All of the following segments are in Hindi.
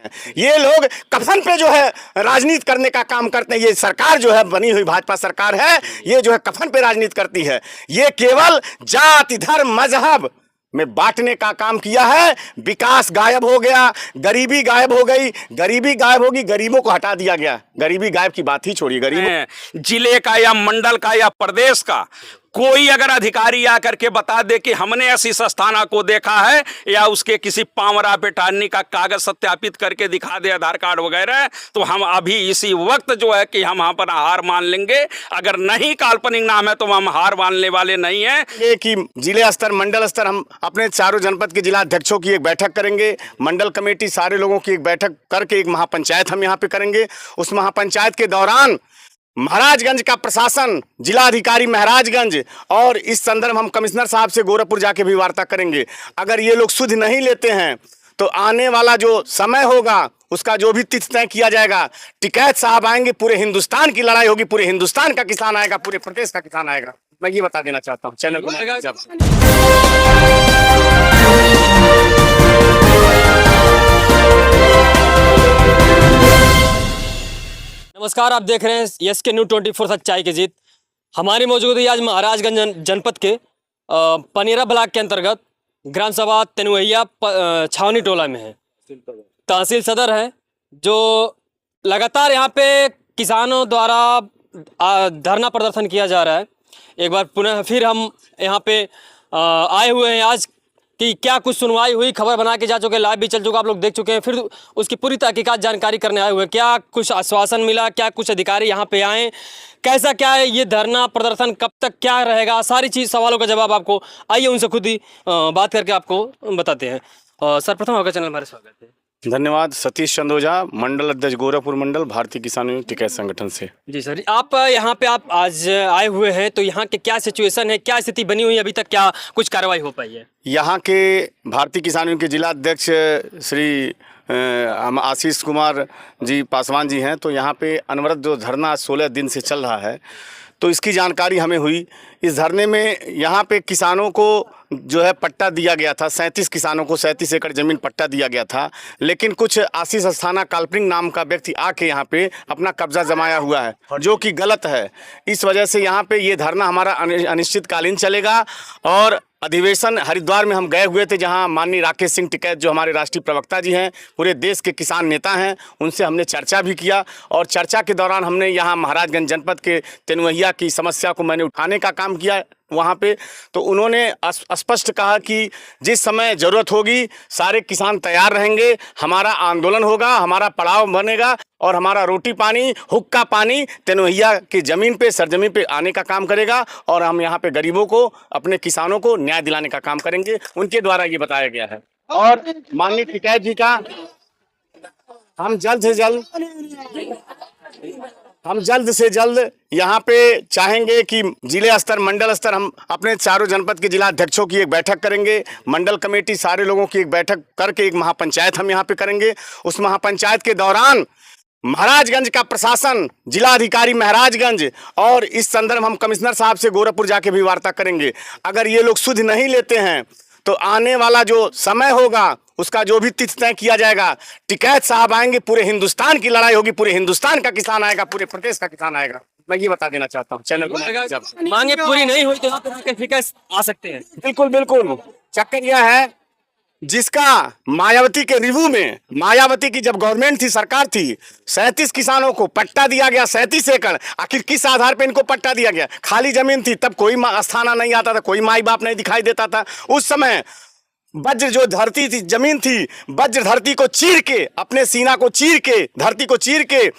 है। ये लोग कफन पे जो है राजनीति करने का काम करते हैं। ये सरकार जो है बनी हुई भाजपा सरकार है, ये जो है कफन पे राजनीति करती है। ये केवल जाति धर्म मजहब में बांटने का काम किया है। विकास गायब हो गया, गरीबी गायब हो गई, गरीबी गायब होगी, गरीबों को हटा दिया गया। गरीबी गायब की बात ही छोड़िए, गरीब जिले का या मंडल का या प्रदेश का कोई अगर अधिकारी आकर के बता दे कि हमने ऐसी संस्थाना को देखा है या उसके किसी पावरा पेटानी का कागज सत्यापित करके दिखा दे, आधार कार्ड वगैरह, तो हम अभी इसी वक्त जो है कि हम यहाँ पर हार मान लेंगे। अगर नहीं काल्पनिक नाम है तो हम हार मानने वाले नहीं हैं। ये कि जिले स्तर मंडल स्तर हम अपने चारों जनपद के जिला अध्यक्षों की एक बैठक करेंगे, मंडल कमेटी सारे लोगों की एक बैठक करके एक महापंचायत हम यहाँ पे करेंगे। उस महापंचायत के दौरान महाराजगंज का प्रशासन, जिलाधिकारी महाराजगंज, और इस संदर्भ हम कमिश्नर साहब से गोरखपुर जाके भी वार्ता करेंगे। अगर ये लोग सुध नहीं लेते हैं तो आने वाला जो समय होगा उसका जो भी तिथि तय किया जाएगा, टिकैत साहब आएंगे, पूरे हिंदुस्तान की लड़ाई होगी, पूरे हिंदुस्तान का किसान आएगा, पूरे प्रदेश का किसान आएगा। मैं ये बता देना चाहता हूँ चैनल को। नमस्कार, आप देख रहे हैं SK न्यूज़ 24 सच्चाई की जीत। हमारी मौजूदगी आज महाराजगंज जनपद के पनेरा ब्लॉक के अंतर्गत ग्राम सभा तेनुहिया छावनी टोला में है। तहसील सदर है, जो लगातार यहाँ पे किसानों द्वारा धरना प्रदर्शन किया जा रहा है। एक बार पुनः फिर हम यहाँ पे आए हुए हैं आज कि क्या कुछ सुनवाई हुई, खबर बना के जा चुके, लाइव भी चल चुका, आप लोग देख चुके हैं। फिर उसकी पूरी तहकीकात जानकारी करने आए हुए हैं। क्या कुछ आश्वासन मिला, क्या कुछ अधिकारी यहाँ पे आए, कैसा क्या है ये धरना प्रदर्शन, कब तक क्या रहेगा, सारी चीज़ सवालों का जवाब आपको आइए उनसे खुद ही बात करके आपको बताते हैं। सर्वप्रथम आपका चैनल हमारे स्वागत है। धन्यवाद। सतीश चंद ओझा, मंडल अध्यक्ष गोरखपुर मंडल, भारतीय किसान यूनियन टिकैत संगठन से। जी सर, आप यहाँ पे आप आज आए हुए हैं, तो यहाँ के क्या सिचुएशन है, क्या स्थिति बनी हुई है, अभी तक क्या कुछ कार्रवाई हो पाई है? यहाँ के भारतीय किसान यूनियन के जिला अध्यक्ष श्री आशीष कुमार जी पासवान जी हैं। तो यहाँ पे अनवरत जो धरना 16 दिन से चल रहा है, तो इसकी जानकारी हमें हुई। इस धरने में यहाँ पे किसानों को जो है पट्टा दिया गया था, 37 किसानों को 37 एकड़ ज़मीन पट्टा दिया गया था, लेकिन कुछ आशीष अस्थाना काल्पनिक नाम का व्यक्ति आके यहाँ पे अपना कब्जा जमाया हुआ है, जो कि गलत है। इस वजह से यहाँ पे ये धरना हमारा अनिश्चितकालीन चलेगा। और अधिवेशन हरिद्वार में हम गए हुए थे, जहाँ माननीय राकेश सिंह टिकैत जो हमारे राष्ट्रीय प्रवक्ता जी हैं, पूरे देश के किसान नेता हैं, उनसे हमने चर्चा भी किया। और चर्चा के दौरान हमने यहाँ महाराजगंज जनपद के तेनुहिया की समस्या को मैंने उठाने का काम किया वहाँ पे। तो उन्होंने स्पष्ट कहा कि जिस समय ज़रूरत होगी सारे किसान तैयार रहेंगे, हमारा आंदोलन होगा, हमारा पड़ाव बनेगा और हमारा रोटी पानी, हुक्का पानी तेनुहिया की ज़मीन पे, सरजमीन पे आने का काम करेगा। और हम यहाँ पे गरीबों को, अपने किसानों को न्याय दिलाने का काम करेंगे, उनके द्वारा ये बताया गया है। और माननीय टिकैत जी का हम जल्द से जल्द यहाँ पे चाहेंगे कि जिले स्तर मंडल स्तर हम अपने चारों जनपद के जिला अध्यक्षों की एक बैठक करेंगे, मंडल कमेटी सारे लोगों की एक बैठक करके एक महापंचायत हम यहाँ पे करेंगे। उस महापंचायत के दौरान महाराजगंज का प्रशासन, जिलाधिकारी महाराजगंज, और इस संदर्भ हम कमिश्नर साहब से गोरखपुर जाके भी वार्ता करेंगे। अगर ये लोग सुध नहीं लेते हैं तो आने वाला जो समय होगा उसका जो भी तिथि तय किया जाएगा, टिकैत साहब आएंगे, पूरे हिंदुस्तान की लड़ाई होगी, पूरे हिंदुस्तान का किसान आएगा, पूरे प्रदेश का किसान आएगा। मैं ये बता देना चाहता हूँ चैनल को। मांगे पूरी नहीं हुई तो यहाँ पे टिकैत आ सकते हैं। बिल्कुल बिल्कुल। चक्कर यह है, जिसका मायावती के रिव्यू में, मायावती की जब गवर्नमेंट थी, सरकार थी, 37 किसानों को पट्टा दिया गया, 37 एकड़। आखिर किस आधार पे इनको पट्टा दिया गया? खाली जमीन थी, तब कोई अस्थाना नहीं आता था, कोई माई बाप नहीं दिखाई देता था। उस समय वज्र जो धरती थी, जमीन थी, वज्र धरती को चीर के, अपने सीना को चीर के, धरती को चीर के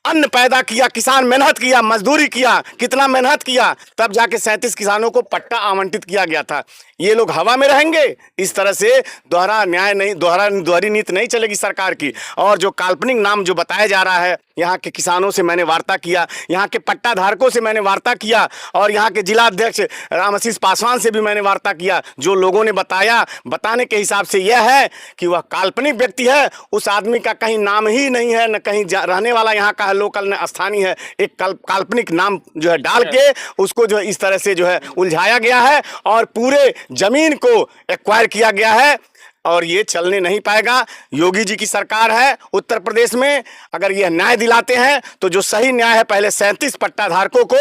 अन्न पैदा किया, किसान मेहनत किया, मजदूरी किया, कितना मेहनत किया, तब जाके 37 किसानों को पट्टा आवंटित किया गया था। ये लोग हवा में रहेंगे। इस तरह से दोहरा न्याय नहीं, दोहरी नीति नहीं चलेगी सरकार की। और जो काल्पनिक नाम जो बताया जा रहा है, यहाँ के किसानों से मैंने वार्ता किया, यहाँ के पट्टा धारकों से मैंने वार्ता किया, और यहाँ के जिला अध्यक्ष रामआशीष पासवान से भी मैंने वार्ता किया। जो लोगों ने बताने के हिसाब से यह है कि वह काल्पनिक व्यक्ति है, उस आदमी का कहीं नाम ही नहीं है, न कहीं रहने वाला यहाँ का है, लोकल न स्थानीय है। एक काल्पनिक नाम जो है डाल के उसको जो है इस तरह से जो है उलझाया गया है और पूरे जमीन को एक्वायर किया गया है। और ये चलने नहीं पाएगा। योगी जी की सरकार है उत्तर प्रदेश में, अगर ये न्याय दिलाते हैं तो जो सही न्याय है, पहले 37 पट्टा धारकों को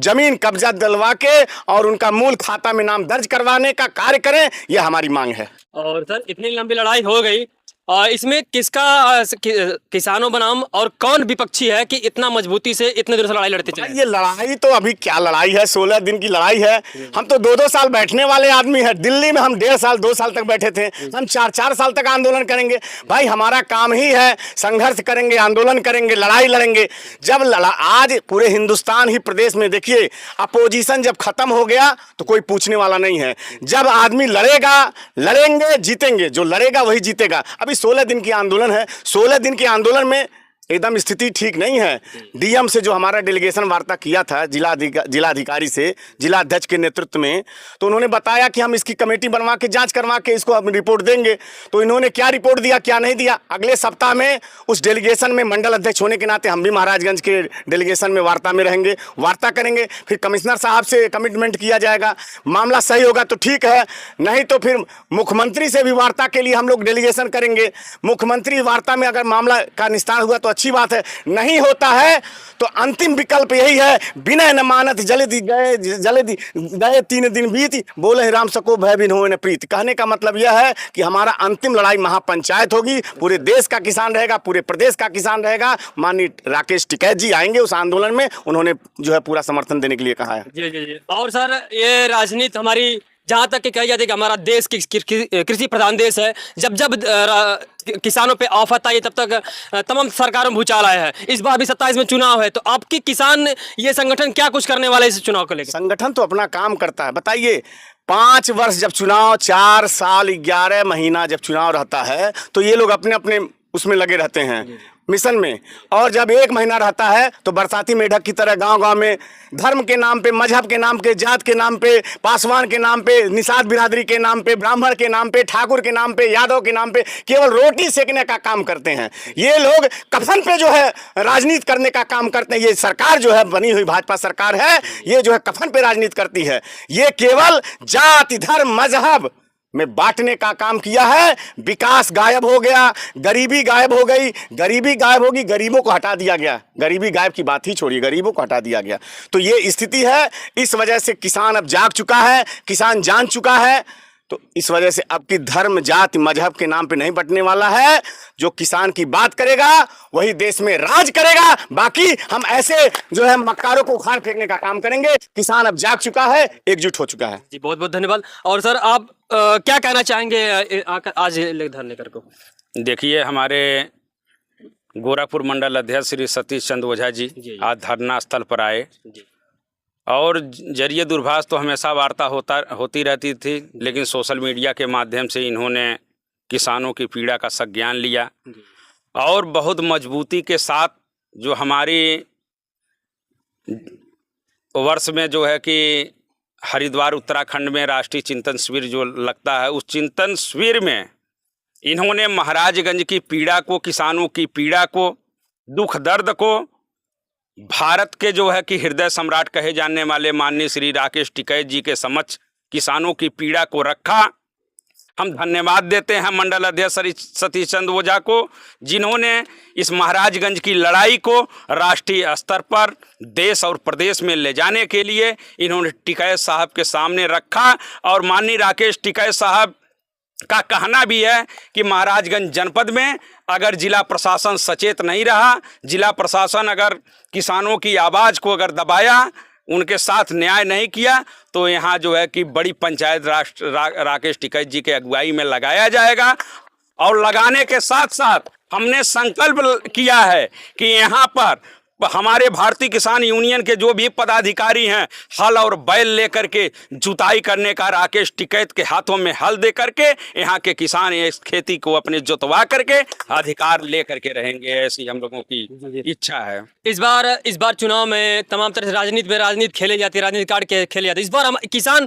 जमीन कब्जा दिलवा के और उनका मूल खाता में नाम दर्ज करवाने का कार्य करें, यह हमारी मांग है। और सर इतनी लंबी लड़ाई हो गई, इसमें किसका किसानों बनाम और कौन विपक्षी है कि इतना मजबूती से इतने दिनों से लड़ाई लड़ते चले? ये लड़ाई तो अभी क्या लड़ाई है, 16 दिन की लड़ाई है। हम तो 2-2 साल बैठने वाले आदमी हैं। दिल्ली में हम 1.5 साल 2 साल तक बैठे थे, हम 4-4 साल तक आंदोलन करेंगे। भाई हमारा काम ही है, संघर्ष करेंगे, आंदोलन करेंगे, लड़ाई लड़ेंगे। जब आज पूरे हिंदुस्तान ही प्रदेश में देखिए, अपोजिशन जब खत्म हो गया तो कोई पूछने वाला नहीं है। जब आदमी लड़ेगा, लड़ेंगे, जीतेंगे, जो लड़ेगा वही जीतेगा। अभी 16 दिन की आंदोलन है, 16 दिन के आंदोलन में एकदम स्थिति ठीक नहीं है। डीएम से जो हमारा डेलीगेशन वार्ता किया था जिलाधिकारी से, जिलाध्यक्ष के नेतृत्व में, तो उन्होंने बताया कि हम इसकी कमेटी बनवा के जांच करवा के इसको हम रिपोर्ट देंगे। तो इन्होंने क्या रिपोर्ट दिया, क्या नहीं दिया, अगले सप्ताह में उस डेलीगेशन में मंडल अध्यक्ष होने के नाते हम भी महाराजगंज के डेलीगेशन में वार्ता में रहेंगे, वार्ता करेंगे। फिर कमिश्नर साहब से कमिटमेंट किया जाएगा, मामला सही होगा तो ठीक है, नहीं तो फिर मुख्यमंत्री से भी वार्ता के लिए हम लोग डेलीगेशन करेंगे। मुख्यमंत्री वार्ता में अगर मामला का निस्तारण हुआ तो अच्छी बात है, नहीं होता है तो अंतिम विकल्प यही है, बिना न मानत जल्दी गए 3 दिन बीत, बोले राम सको भय बिन होए न प्रीत। कहने का मतलब यह है कि हमारा अंतिम लड़ाई महापंचायत होगी, पूरे देश का किसान रहेगा, पूरे प्रदेश का किसान रहेगा। माननीय राकेश टिकैत जी आएंगे उस आंदोलन में, उन्होंने जो है पूरा समर्थन देने के लिए कहा है। जी जी जी। और सर ये राजनीति हमारी जहाँ तक कि कही जाती है कि हमारा देश कृषि प्रधान देश है, जब जब किसानों पे आफत आई तब तक तमाम सरकारों में भूचाल आया है। इस बार भी 27 में चुनाव है, तो आपकी किसान ये संगठन क्या कुछ करने वाले इस चुनाव को लेकर? संगठन तो अपना काम करता है। बताइए, 5 वर्ष जब चुनाव, 4 साल 11 महीना जब चुनाव रहता है तो ये लोग अपने अपने उसमें लगे रहते हैं, मिशन में। और जब 1 महीना रहता है तो बरसाती मेढक की तरह गांव-गांव में धर्म के नाम पे, मजहब के नाम पे, जात के नाम पे, पासवान के नाम पे, निषाद बिरादरी के नाम पे, ब्राह्मण के नाम पे, ठाकुर के नाम पे, यादव के नाम पे केवल रोटी सेकने का काम करते हैं। ये लोग कफन पे जो है राजनीति करने का काम करते हैं। ये सरकार जो है, बनी हुई भाजपा सरकार है, ये जो है कफन पे राजनीति करती है। ये केवल जाति, धर्म, मजहब में बांटने का काम किया है। विकास गायब हो गया, गरीबी गायब हो गई, गरीबी गायब होगी, गरीबों को हटा दिया गया। गरीबी गायब की बात ही छोड़िए, गरीबों को हटा दिया गया। तो ये स्थिति है। इस वजह से किसान अब जाग चुका है, किसान जान चुका है। तो इस वजह से अब की धर्म, जाति, मजहब के नाम पे नहीं बंटने वाला है। जो किसान की बात करेगा वही देश में राज करेगा। बाकी हम ऐसे जो है मक्कारों को उखाड़ फेंकने का काम करेंगे। किसान अब जाग चुका है, एकजुट हो चुका है। जी बहुत बहुत धन्यवाद। और सर आप क्या कहना चाहेंगे आज धरने कर को? देखिए, हमारे गोरखपुर मंडल अध्यक्ष श्री सतीश चंद्र ओझा जी आज धरना स्थल पर आए, और जरिए दूरभाष तो हमेशा वार्ता होती रहती थी, लेकिन सोशल मीडिया के माध्यम से इन्होंने किसानों की पीड़ा का संज्ञान लिया और बहुत मजबूती के साथ जो हमारी वर्ष में जो है कि हरिद्वार उत्तराखंड में राष्ट्रीय चिंतन शिविर जो लगता है, उस चिंतन शिविर में इन्होंने महाराजगंज की पीड़ा को, किसानों की पीड़ा को, दुख दर्द को भारत के जो है कि हृदय सम्राट कहे जाने वाले माननीय श्री राकेश टिकैत जी के समक्ष किसानों की पीड़ा को रखा। हम धन्यवाद देते हैं मंडल अध्यक्ष श्री सतीश चंद्र ओझा को, जिन्होंने इस महाराजगंज की लड़ाई को राष्ट्रीय स्तर पर, देश और प्रदेश में ले जाने के लिए इन्होंने टिकैत साहब के सामने रखा। और माननीय राकेश टिकैत साहब का कहना भी है कि महाराजगंज जनपद में अगर जिला प्रशासन सचेत नहीं रहा, जिला प्रशासन अगर किसानों की आवाज़ को अगर दबाया, उनके साथ न्याय नहीं किया, तो यहाँ जो है कि बड़ी पंचायत राकेश टिकैत जी के अगुवाई में लगाया जाएगा। और लगाने के साथ साथ हमने संकल्प किया है कि यहाँ पर हमारे भारतीय किसान यूनियन के जो भी पदाधिकारी हैं, हल और बैल लेकर के जुताई करने का राकेश टिकैत के हाथों में हल दे करके यहाँ के किसान इस खेती को अपने जुतवा करके अधिकार ले करके रहेंगे, ऐसी हम लोगों की इच्छा है। इस बार चुनाव में तमाम तरह से राजनीति खेली जाती है, राजनीति कार्ड के खेले जाते हैं। इस बार हम किसान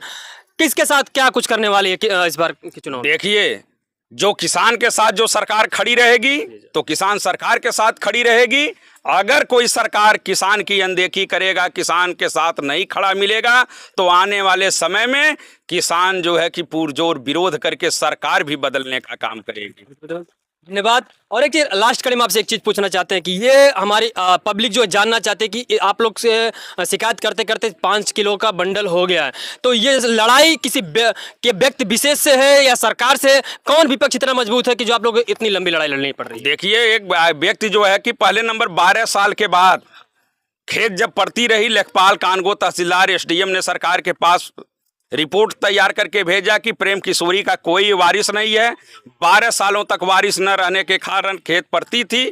किसके साथ क्या कुछ करने वाले हैं इस बार के चुनाव? देखिए, जो किसान के साथ जो सरकार खड़ी रहेगी तो किसान सरकार के साथ खड़ी रहेगी। अगर कोई सरकार किसान की अनदेखी करेगा, किसान के साथ नहीं खड़ा मिलेगा, तो आने वाले समय में किसान जो है कि पुरजोर विरोध करके सरकार भी बदलने का काम करेगी। धन्यवाद। और एक चीज लास्ट कड़ी में आपसे एक चीज पूछना चाहते हैं कि ये हमारी पब्लिक जो जानना चाहते हैं कि आप लोग से शिकायत करते करते 5 किलो का बंडल हो गया है, तो ये लड़ाई किसी के व्यक्ति विशेष से है या सरकार से? कौन विपक्ष इतना मजबूत है कि जो आप लोग इतनी लंबी लड़ाई लड़नी पड़ रही है? देखिए, एक व्यक्ति जो है कि पहले नंबर 12 साल के बाद खेत जब पड़ती रही, लेखपाल, कानगो, तहसीलदार, एसडीएम ने सरकार के पास रिपोर्ट तैयार करके भेजा कि प्रेम किशोरी का कोई वारिस नहीं है। 12 सालों तक वारिस न रहने के कारण खेत पड़ती थी।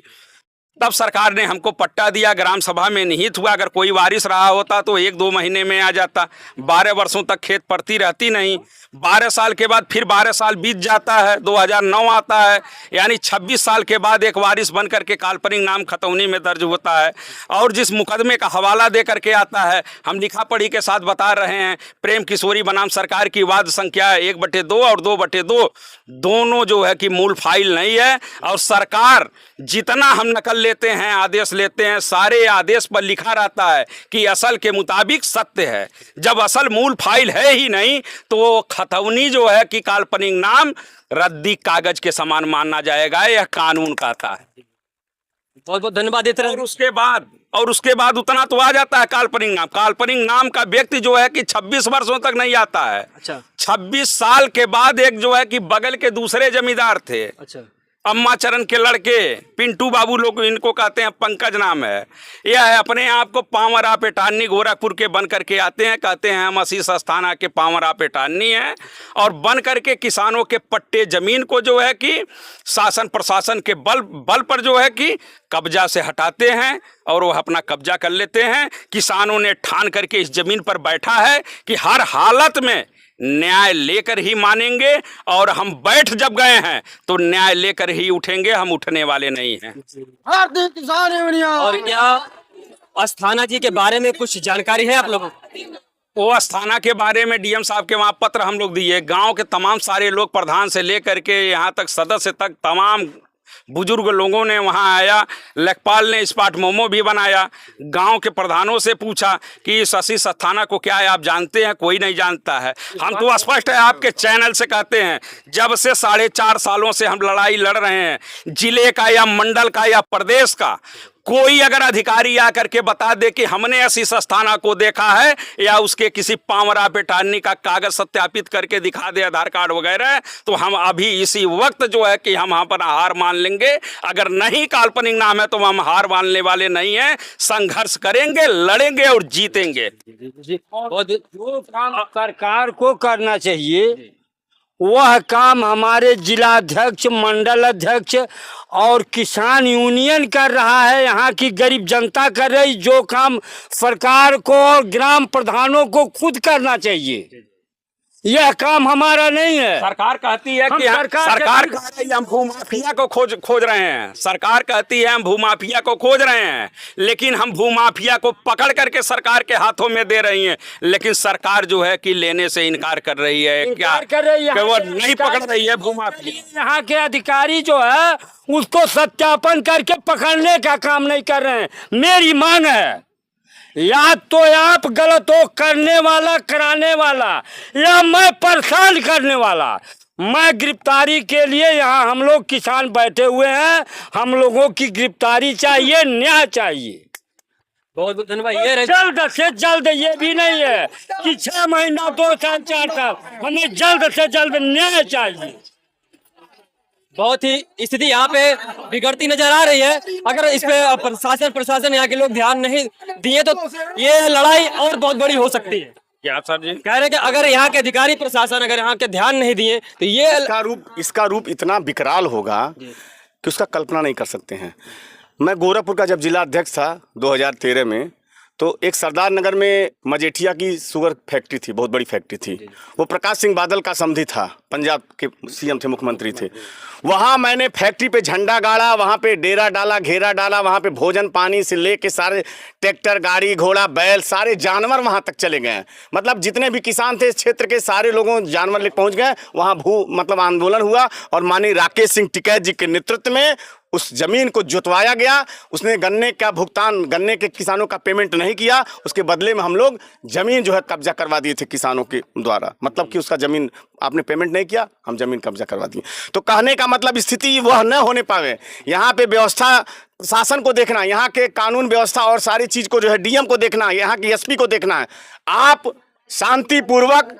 तब सरकार ने हमको पट्टा दिया, ग्राम सभा में निहित हुआ। अगर कोई वारिस रहा होता तो 1-2 महीने में आ जाता। 12 वर्षों तक खेत पड़ती रहती नहीं। 12 साल के बाद फिर 12 साल बीत जाता है, 2009 आता है, यानी 26 साल के बाद एक वारिस बन करके काल्पनिक नाम खतौनी में दर्ज होता है। और जिस मुकदमे का हवाला दे करके आता है, हम लिखा पढ़ी के साथ बता रहे हैं, प्रेम किशोरी बनाम सरकार की वाद संख्या 1/2 और 2/2 दोनों जो है कि मूल फाइल नहीं है। और सरकार जितना हम नकल लेते हैं, आदेश लेते हैं, सारे आदेश पर लिखा रहता है कि असल के मुताबिक सत्य है। जब असल मूल फाइल है ही नहीं तो खतौनी जो है कि काल्पनिक नाम रद्दी कागज के समान माना जाएगा, यह कानून कहता है। बहुत बहुत धन्यवाद देते रहे। और उसके बाद उतना तो आ जाता है काल्पनिक नाम। काल्पनिक नाम का व्यक्ति जो है कि 26 वर्षों तक नहीं आता है। अच्छा। 26 साल के बाद एक जो है कि बगल के दूसरे जमींदार थे, अच्छा, अम्मा चरण के लड़के पिंटू बाबू, लोग इनको कहते हैं, पंकज नाम है। यह है अपने आप को पावरा पेटानी गोरखपुर के बन करके आते हैं, कहते हैं हम आशीष अस्थाना के पावरा पेटानी हैं। और बन करके किसानों के पट्टे जमीन को जो है कि शासन प्रशासन के बल पर जो है कि कब्जा से हटाते हैं और वो अपना कब्जा कर लेते हैं। किसानों ने ठान करके इस जमीन पर बैठा है कि हर हालत में न्याय लेकर ही मानेंगे। और हम बैठ जब गए हैं तो न्याय लेकर ही उठेंगे, हम उठने वाले नहीं हैं। भारतीय किसान यूनियन। और क्या अस्थाना जी के बारे में कुछ जानकारी है आप लोगों को? वो अस्थाना के बारे में डीएम साहब के वहाँ पत्र हम लोग दिए। गांव के तमाम सारे लोग, प्रधान से लेकर के यहाँ तक सदस्य तक, तमाम बुजुर्ग लोगों ने वहाँ आया। लेखपाल ने स्पॉट मोमो भी बनाया। गांव के प्रधानों से पूछा कि इस आशीष अस्थाना को क्या है, आप जानते हैं? कोई नहीं जानता है। हम तो स्पष्ट है आपके चैनल से कहते हैं, जब से 4.5 सालों से हम लड़ाई लड़ रहे हैं, जिले का या मंडल का या प्रदेश का कोई अगर अधिकारी आकर के बता दे कि हमने आशीष अस्थाना को देखा है, या उसके किसी पावरा पेटानी का कागज सत्यापित करके दिखा दे, आधार कार्ड वगैरह, तो हम अभी इसी वक्त जो है कि हम वहाँ पर हार मान लेंगे। अगर नहीं काल्पनिक नाम है तो हम हार मानने वाले नहीं हैं। संघर्ष करेंगे, लड़ेंगे और जीतेंगे। जो काम सरकार को करना चाहिए वह काम हमारे जिलाध्यक्ष, मंडल अध्यक्ष और किसान यूनियन कर रहा है। यहाँ की गरीब जनता कर रही। जो काम सरकार को और ग्राम प्रधानों को खुद करना चाहिए, यह काम हमारा नहीं है। सरकार कहती है कि सरकार कहती है हम भूमाफिया को खोज रहे हैं। सरकार कहती है हम भूमाफिया को खोज रहे हैं, लेकिन हम भूमाफिया को पकड़ करके सरकार के हाथों में दे रही हैं। लेकिन सरकार जो है कि लेने से इनकार कर रही है। क्या कर रही है? कि वो नहीं पकड़ रही है भूमाफिया। यहाँ के अधिकारी जो है उसको सत्यापन करके पकड़ने का काम नहीं कर रहे हैं। मेरी मांग है, या तो आप गलत हो करने वाला, कराने वाला, या मैं परेशान करने वाला। मैं गिरफ्तारी के लिए यहाँ हम लोग किसान बैठे हुए हैं। हम लोगों की गिरफ्तारी चाहिए, न्याय चाहिए। बहुत बहुत धन्यवाद। ये जल्द से जल्द, ये भी नहीं है कि 6 महीना, 2 साल, 4 साल, हमें जल्द से जल्द न्याय चाहिए। बहुत ही स्थिति यहाँ पे बिगड़ती नजर आ रही है। अगर इस पे प्रशासन यहाँ के लोग ध्यान नहीं दिए तो ये लड़ाई और बहुत बड़ी हो सकती है। क्या सर जी कह रहे हैं कि अगर यहाँ के अधिकारी प्रशासन अगर यहाँ के ध्यान नहीं दिए तो ये इसका रूप इतना विकराल होगा कि उसका कल्पना नहीं कर सकते हैं। मैं गोरखपुर का जब जिला अध्यक्ष था 2013 में, तो एक सरदार नगर में मजेठिया की शुगर फैक्ट्री थी, बहुत बड़ी फैक्ट्री थी। वो प्रकाश सिंह बादल का समधी था, पंजाब के सीएम थे, मुख्यमंत्री थे। वहाँ मैंने फैक्ट्री पे झंडा गाड़ा, वहाँ पे डेरा डाला, घेरा डाला, वहाँ पे भोजन पानी से लेके सारे ट्रैक्टर, गाड़ी, घोड़ा, बैल, सारे जानवर वहाँ तक चले गए। मतलब जितने भी किसान थे इस क्षेत्र के, सारे लोगों जानवर लेके पहुँच गए। वहाँ मतलब आंदोलन हुआ और माननीय राकेश सिंह टिकैत जी के नेतृत्व में उस जमीन को जुतवाया गया। उसने गन्ने का भुगतान, गन्ने के किसानों का पेमेंट नहीं किया, उसके बदले में हम लोग जमीन जो है कब्जा करवा दिए थे किसानों के द्वारा। मतलब कि उसका जमीन आपने पेमेंट नहीं किया, हम जमीन कब्जा करवा दिए। तो कहने का मतलब स्थिति वह न होने पावे। यहाँ पे व्यवस्था, शासन को देखना, यहाँ के कानून व्यवस्था और सारी चीज को जो है डीएम को देखना है, यहाँ के एसपी को देखना है। आप शांतिपूर्वक,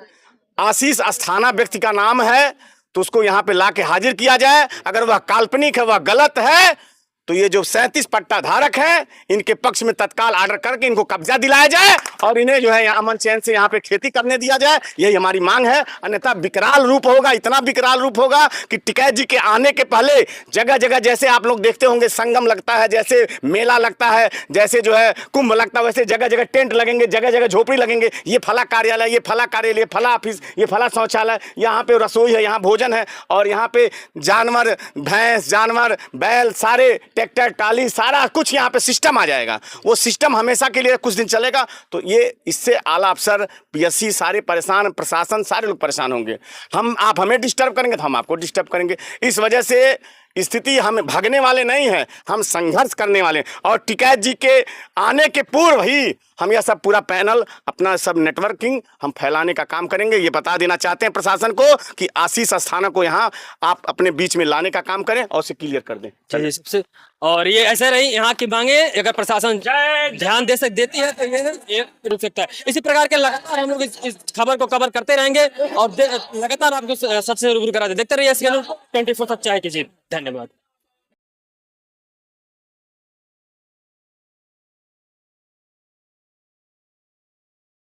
आशीष अस्थाना व्यक्ति का नाम है, तो उसको यहाँ पे ला के हाजिर किया जाए। अगर वह काल्पनिक है, वह गलत है, तो ये जो 37 पट्टा धारक है, इनके पक्ष में तत्काल ऑर्डर करके इनको कब्जा दिलाया जाए और इन्हें जो है यहाँ अमन चैन से यहाँ पे खेती करने दिया जाए। यही हमारी मांग है। अन्यथा विकराल रूप होगा, इतना विकराल रूप होगा कि टिकैत जी के आने के पहले जगह जगह, जैसे आप लोग देखते होंगे संगम लगता है, जैसे मेला लगता है, जैसे जो है कुंभ लगता है, वैसे जगह जगह टेंट लगेंगे, जगह जगह झोपड़ी लगेंगे। ये फला कार्यालय, ये फला कार्यालय, ये फला ऑफिस, ये फला शौचालय, यहाँ पे रसोई है, यहाँ भोजन है, और यहाँ पे जानवर, भैंस, जानवर, बैल, सारे ट्रैक्टर, टाली, सारा कुछ यहाँ पे सिस्टम आ जाएगा। वो सिस्टम हमेशा के लिए कुछ दिन चलेगा। तो ये इससे आला अफसर, पीएससी सारे परेशान, प्रशासन सारे लोग परेशान होंगे। आप हमें डिस्टर्ब करेंगे तो हम आपको डिस्टर्ब करेंगे। इस वजह से स्थिति, हम भागने वाले नहीं हैं, हम संघर्ष करने वाले हैं। और टिकैत जी के आने के पूर्व ही हम यह सब पूरा पैनल, अपना सब नेटवर्किंग हम फैलाने का काम करेंगे। ये बता देना चाहते हैं प्रशासन को कि आशीष अस्थाना को यहाँ आप अपने बीच में लाने का काम करें और उसे क्लियर कर दें। चलिए सबसे, और ये ऐसे रही यहाँ की मांगे, अगर प्रशासन ध्यान देती है तो ये रुक सकता है। इसी प्रकार के लगातार हम लोग इस खबर को कवर करते रहेंगे और लगातार आपको सबसे रूबरू करा दे। देखते रहिए SK News 24 सच्चाई की जीत। धन्यवाद।